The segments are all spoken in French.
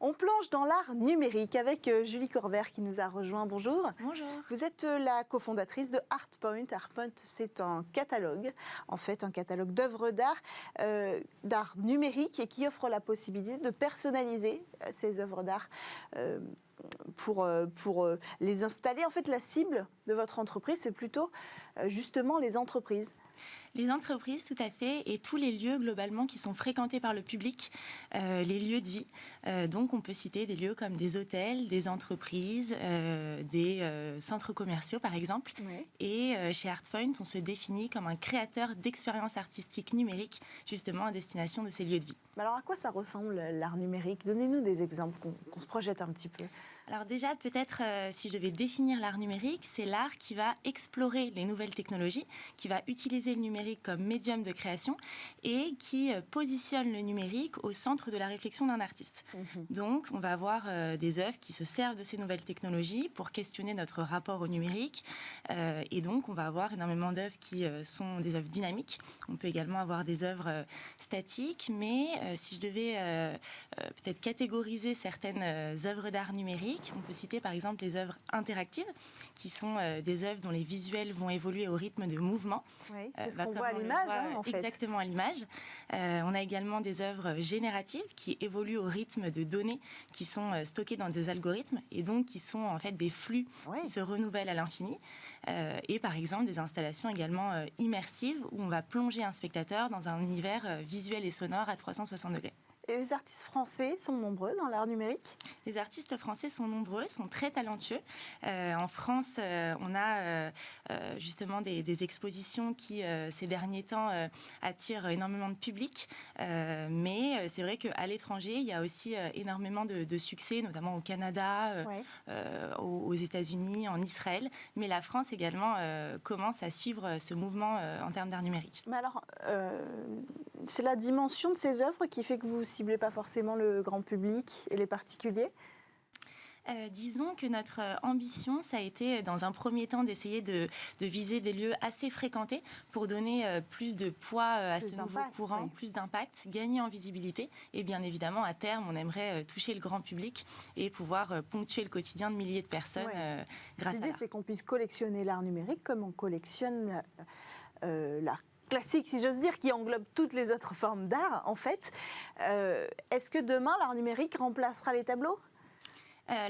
On plonge dans l'art numérique avec Julie Corvère qui nous a rejoint. Bonjour. Bonjour. Vous êtes la cofondatrice de Artpoint. Artpoint, c'est un catalogue, en fait, un catalogue d'œuvres d'art numérique et qui offre la possibilité de personnaliser ces œuvres d'art pour les installer. En fait, la cible de votre entreprise, c'est plutôt justement les entreprises. Les entreprises, tout à fait, et tous les lieux globalement qui sont fréquentés par le public, les lieux de vie. Donc on peut citer des lieux comme des hôtels, des entreprises, des centres commerciaux par exemple. Oui. Et chez Artpoint, on se définit comme un créateur d'expériences artistiques numériques, justement à destination de ces lieux de vie. Alors à quoi ça ressemble l'art numérique? Donnez-nous des exemples, qu'on se projette un petit peu. Alors déjà, peut-être, si je devais définir l'art numérique, c'est l'art qui va explorer les nouvelles technologies, qui va utiliser le numérique comme médium de création et qui positionne le numérique au centre de la réflexion d'un artiste. Donc, on va avoir des œuvres qui se servent de ces nouvelles technologies pour questionner notre rapport au numérique. Et donc, on va avoir énormément d'œuvres qui sont des œuvres dynamiques. On peut également avoir des œuvres statiques, mais si je devais peut-être catégoriser certaines œuvres d'art numérique, on peut citer par exemple les œuvres interactives, qui sont des œuvres dont les visuels vont évoluer au rythme de mouvement. Oui, c'est ce qu'on voit à l'image, en fait. Exactement à l'image. On a également des œuvres génératives qui évoluent au rythme de données qui sont stockées dans des algorithmes et donc qui sont en fait des flux qui se renouvellent à l'infini. Et par exemple des installations également immersives où on va plonger un spectateur dans un univers visuel et sonore à 360 degrés. Et les artistes français sont nombreux dans l'art numérique? Les artistes français sont nombreux, sont très talentueux. En France, on a justement des expositions qui, ces derniers temps, attirent énormément de public. Mais c'est vrai qu'à l'étranger, il y a aussi énormément de succès, notamment au Canada, aux États-Unis, en Israël. Mais la France également commence à suivre ce mouvement en termes d'art numérique. Mais alors, c'est la dimension de ces œuvres qui fait que vous ciblez pas forcément le grand public et les particuliers? Disons que notre ambition, ça a été dans un premier temps d'essayer de viser des lieux assez fréquentés pour donner plus de poids à ce nouveau courant, plus d'impact, gagner en visibilité et bien évidemment à terme on aimerait toucher le grand public et pouvoir ponctuer le quotidien de milliers de personnes grâce à l'idée, c'est qu'on puisse collectionner l'art numérique comme on collectionne l'art classique, si j'ose dire, qui englobe toutes les autres formes d'art, en fait. Est-ce que demain, l'art numérique remplacera les tableaux ?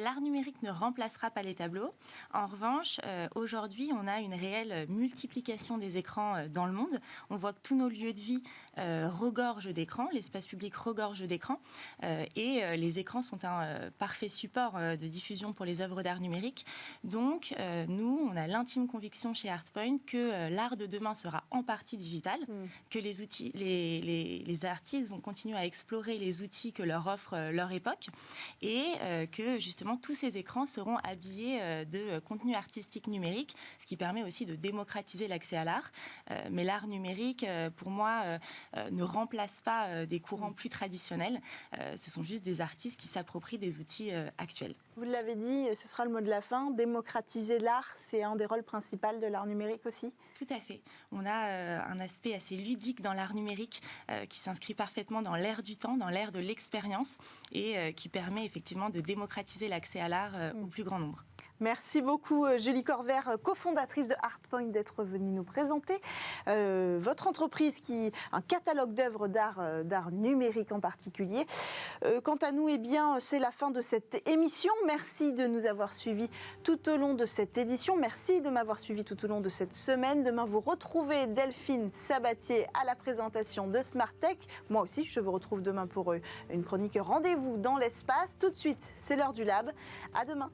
L'art numérique ne remplacera pas les tableaux. En revanche, aujourd'hui, on a une réelle multiplication des écrans dans le monde. On voit que tous nos lieux de vie regorgent d'écrans, l'espace public regorge d'écrans, et les écrans sont un parfait support de diffusion pour les œuvres d'art numérique. Donc, nous, on a l'intime conviction chez Artpoint que l'art de demain sera en partie digital, que les outils, les artistes vont continuer à explorer les outils que leur offre leur époque, et que justement, tous ces écrans seront habillés de contenu artistique numérique, ce qui permet aussi de démocratiser l'accès à l'art. Mais l'art numérique, pour moi, ne remplace pas des courants plus traditionnels. Ce sont juste des artistes qui s'approprient des outils actuels. Vous l'avez dit, ce sera le mot de la fin. Démocratiser l'art, c'est un des rôles principaux de l'art numérique aussi? Tout à fait. On a un aspect assez ludique dans l'art numérique qui s'inscrit parfaitement dans l'ère du temps, dans l'ère de l'expérience et qui permet effectivement de démocratiser l'accès à l'art au plus grand nombre. Merci beaucoup Julie Corvère, cofondatrice de Artpoint, d'être venue nous présenter votre entreprise, un catalogue d'œuvres d'art numérique en particulier. Quant à nous, eh bien, c'est la fin de cette émission. Merci de nous avoir suivis tout au long de cette édition. Merci de m'avoir suivi tout au long de cette semaine. Demain, vous retrouvez Delphine Sabatier à la présentation de Smart Tech. Moi aussi, je vous retrouve demain pour une chronique Rendez-vous dans l'espace. Tout de suite, c'est l'heure du Lab. À demain.